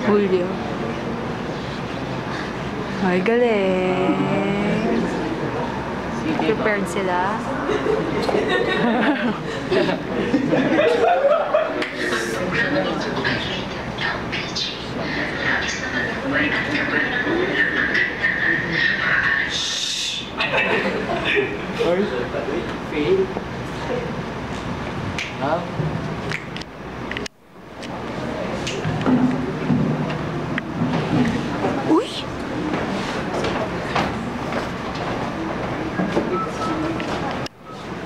Julio. Ay, galing. Prepared sila. Fail. Uy!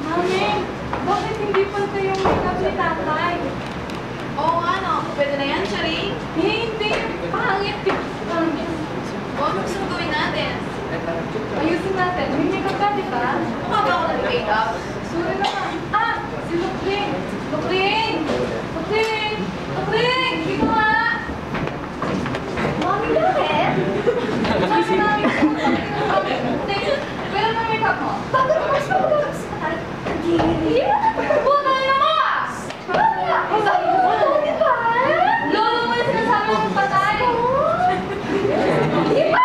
Mami, bakit hindi pa ito yung makeup ni tatay? Oo nga, no. Pwede na yan, Charing? Hindi. Pangit. Huwag mo gusto gawin natin. Ayusin natin. May makeup ka, di ba? Mukha ba ako nag-makeup? Sorry naman. Ah! Si Lukring! Lukring! Lukring! Lukring! Dito nga! Mami, bakit? Sabi namin ko. Pero na makeup mo? Bakit mo mas magagamit sa tayo? Hindi! Buta na naman! Ang sabi mo, di ba? Lolo mo yung sinasabi ng patay! Di ba?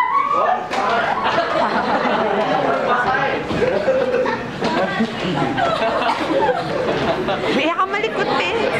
May ka malikot, Pins.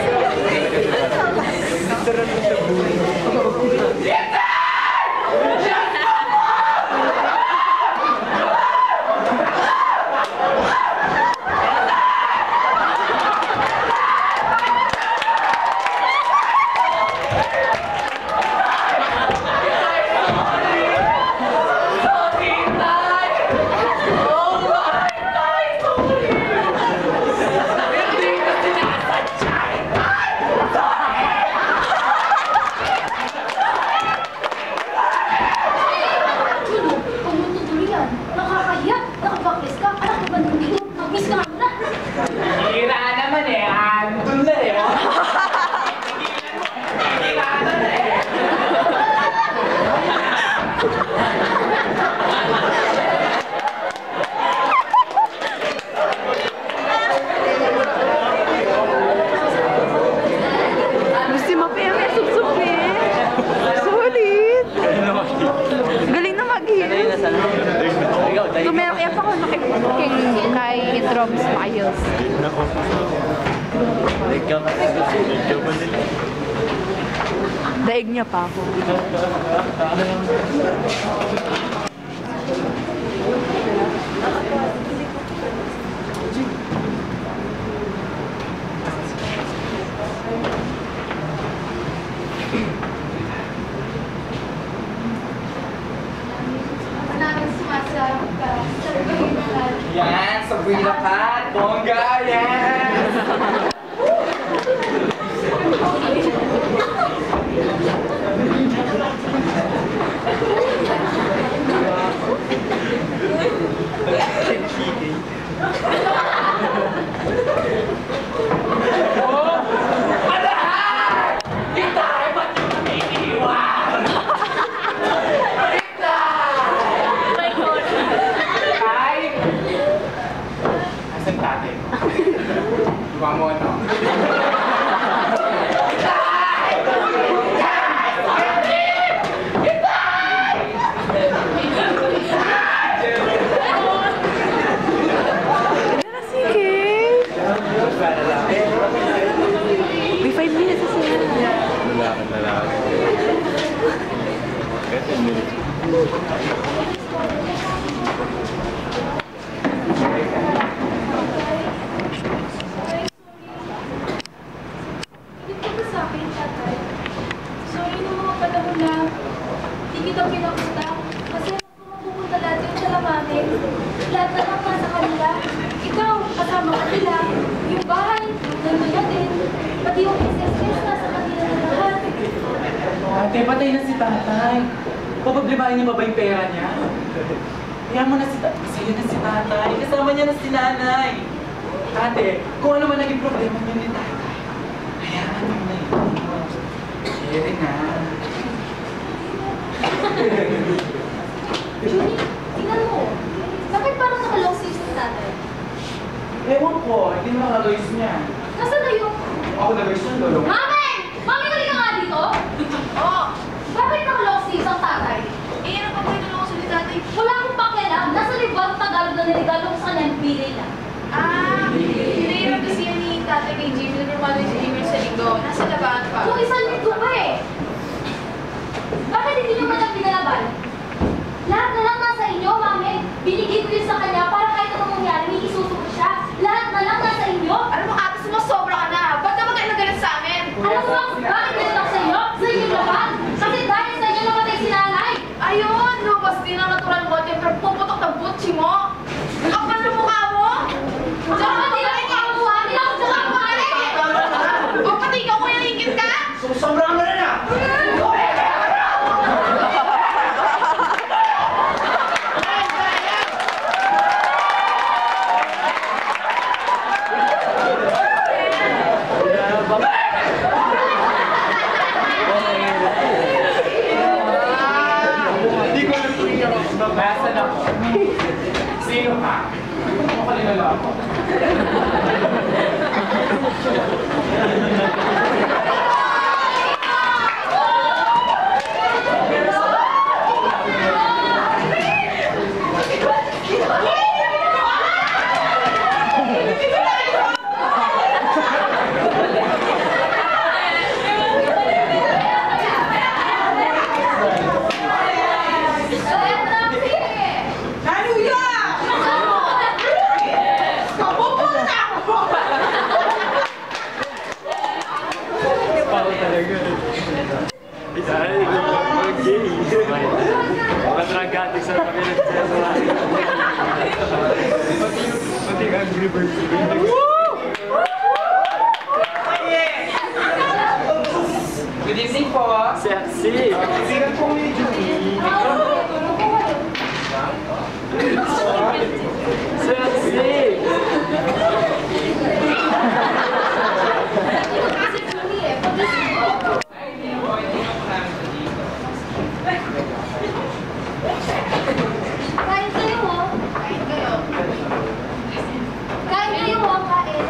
Tumerak pa ako kay Introm Smiles. Daig niya pa ako. Yan, Sabrina Pat, bongga, yan! Vamos ito. May 5 minutes na sila. Lalaki. Sorry na mga panahon na hindi kita pinapunta kasi pupunta lahat yung salamanin. Lahat na lang nasa kanila. Ikaw, kasama ka nila. Yung bahay, nandun na din. Pati yung SSS nasa kanila na lahat. Ate, patay na si tatay. Papablibahin niya ba yung pera niya? Kaya mo na si tatay. Masaya na si tatay. Kasama niya na si nanay. Ate, kung ano man naging problema niyo ni tatay, hayaan mo na yun. Sharing na. Junie, tingnan mo. Bakit parang naka-long sleeves si tatay? Ewan ko, hindi mo nakaloys niya. Nasaan na yung... Ako nag-loys niya, lolo. Mami! Mami, dali ka nga dito! Oo. pala ako. Mga dragatik sa kami nagsasawa. Pati Angry Birds. Good evening po. Sexy! Sigat po medyo. Sexy! Kain kayo mo. Kain kayo. Kain kayo mo. Kain.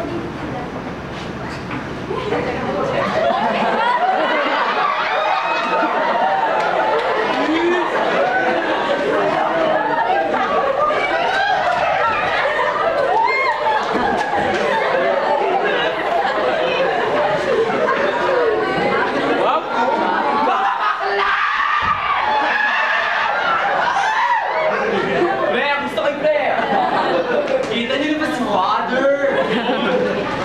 Pre, gusto ko yung pre. Kita niyo na ba si Father?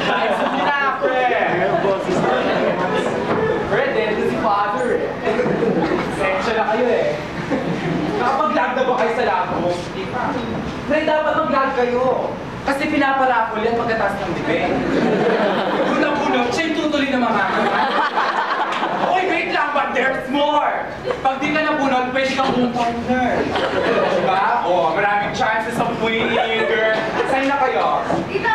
Guys, hindi na, pre. Pre, dead na si Father eh. Sensya na kayo eh. Nakapag-lag na ba kayo sa laptop? Hindi pa. Pre, dapat mag-lag kayo. Kasi pinaparapol yan pagkatapos ng debate. Bunang-bunang, siya yung tutuloy na mga Oy, wait lang, but there's more! Pag di ka nabunod, pwede kang buong partner. Diba? Oh, maraming chances of winning, girl. Sign na kayo. Dito.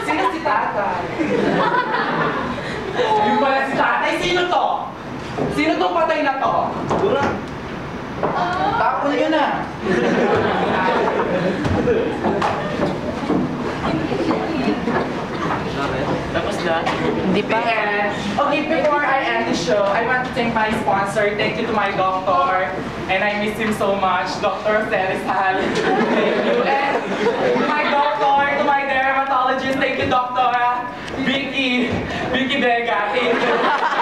Sino si tatay? Yung pala si tatay, sino to? Sino tong patay na to? Tapon yun ah. Tapos na? Hindi pa. And, okay, before I end the show, I want to thank my sponsor. Thank you to my doctor. And I miss him so much, Dr. Celestal. Thank you. And to my doctor, to my dermatologist, thank you, Dr. Vicky Vega. Thank you.